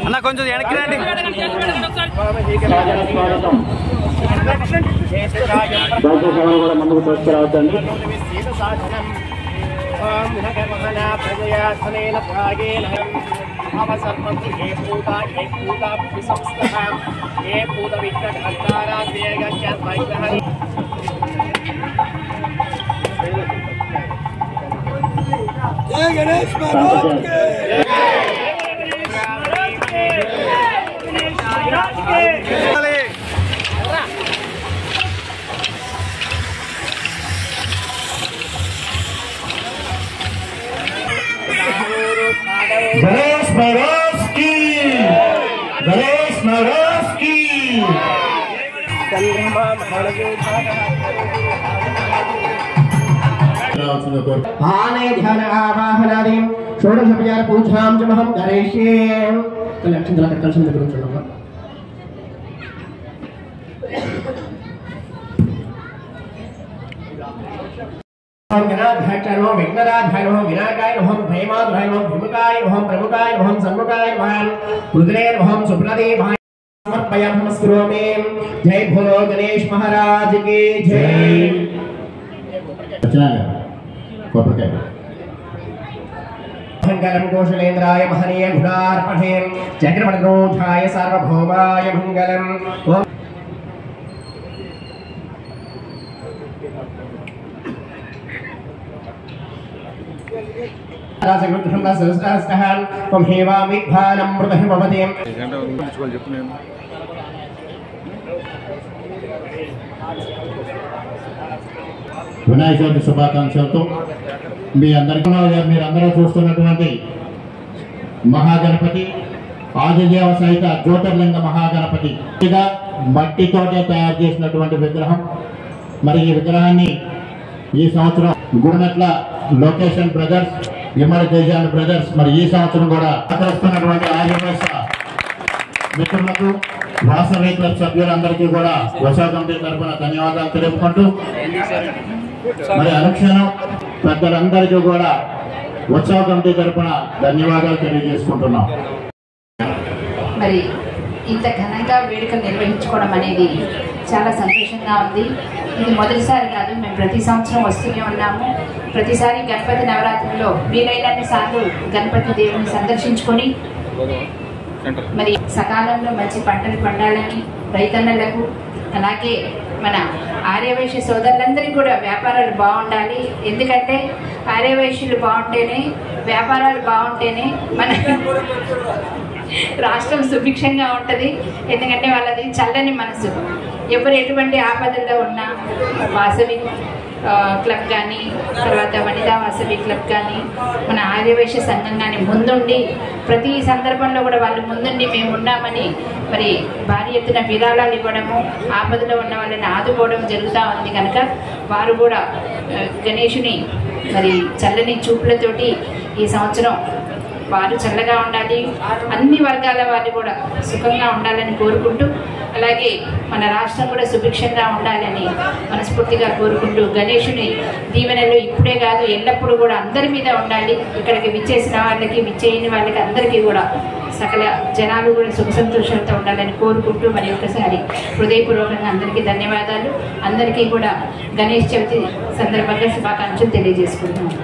అన్న కొంచెం వెనక్కి రండి. కూడా ముందుకు తీసుకురావద్దండి. गणेश महाराज की गणेश महाराज की आने ध्यान आवाहनादि षोडशोपचार पूजां च महं करिष्ये। लक्ष्मीला कल्पं करून चलूंगा। गणाध्यक्षो विघ्नराध्यायो विनायकाय नमः भयमाध्याय नमः भीमकाय नमः प्रमुखाय नमः सन्मुखाय नमः रुद्रे नमः सुप्रदेवाय समर्पयामि नमस्कुरोमि। जय भोलो गणेश महाराज की जय। मंगलम कौशलेन्द्राय महनीय गुणार्पणे चक्रवर्णोजाय सार्वभौमाय मंगलम। राजगुरुधर्म सहस्रहस्तः त्वं हेवामि भानं मृतः भवति। వినాయక చవితి శుభాకాంక్షలతో మీరందరూ చూస్తున్నటువంటి మహాగణపతి ఆదిదేవ సహిత జ్యోతిర్లింగ మహాగణపతి మట్టితోటే తయారు చేసినటువంటి విగ్రహం. మరి ఈ విగ్రహాన్ని ఈ సంవత్సరం గుడిమెట్ల లొకేషన్ బ్రదర్స్, ఇమ్మడి తేజాన్ బ్రదర్స్ మరి ఈ సంవత్సరం కూడా ఆచరిస్తున్నటువంటి ఆదివాస మిత్రులకు వాసవి క్లబ్ సభ్యులందరికీ కూడా ఉత్సవ కమిటీ తరఫున ధన్యవాదాలు తెలుపుకుంటూ మరి అనుక్షణం పెద్దలందరికీ కూడా ఉత్సవ కమిటీ తరఫున ధన్యవాదాలు తెలియజేసుకుంటున్నాం. మరి ఇంత ఘనంగా వేడుకలు నిర్వహించుకోవడం అనేది చాలా సంతోషంగా ఉంది. ఇది మొదటిసారి కాదు, మేము ప్రతి సంవత్సరం వస్తూనే ఉన్నాము. ప్రతిసారి గణపతి నవరాత్రుల్లో వీలైనన్ని సార్లు గణపతి దేవుని సందర్శించుకొని మరి సకాలంలో మంచి పంటలు పండాలని రైతన్నలకు, అలాగే మన ఆర్యవైశ్య సోదరులందరికీ కూడా వ్యాపారాలు బాగుండాలి. ఎందుకంటే ఆర్యవైశ్యులు బాగుంటేనే, వ్యాపారాలు బాగుంటేనే మన రాష్ట్రం సుభిక్షంగా ఉంటుంది. ఎందుకంటే వాళ్ళది చల్లని మనసు. ఎవరు ఎటువంటి ఆపదల్లో ఉన్నా వాసవి క్లబ్ కానీ, తర్వాత వనితా వాసవి క్లబ్ కానీ, మన ఆర్యవైశ్య సంఘం కానీ ముందుండి ప్రతి సందర్భంలో కూడా వాళ్ళు ముందుండి మేము ఉన్నామని మరి భారీ ఎత్తున విరాళాలు ఇవ్వడము, ఆపదలో ఉన్న వాళ్ళని ఆదుకోవడం జరుగుతూ ఉంది. కనుక వారు కూడా గణేషుని మరి చల్లని చూపులతోటి ఈ సంవత్సరం వారు చల్లగా ఉండాలి, అన్ని వర్గాల వారు కూడా సుఖంగా ఉండాలని కోరుకుంటూ, అలాగే మన రాష్ట్రం కూడా సుభిక్షంగా ఉండాలని మనస్ఫూర్తిగా కోరుకుంటూ, గణేషుని దీవెనలు ఇప్పుడే కాదు ఎల్లప్పుడూ కూడా అందరి మీద ఉండాలి. ఇక్కడికి విచ్చేసిన వాళ్ళకి, విచ్చేయని వాళ్ళకి అందరికీ కూడా సకల జనాలు కూడా సుఖ సంతోషాలతో ఉండాలని కోరుకుంటూ మరి ఒకసారి హృదయపూర్వకంగా అందరికీ ధన్యవాదాలు. అందరికీ కూడా గణేష్ చవితి సందర్భంగా శుభాకాంక్షలు తెలియజేసుకుంటున్నాను.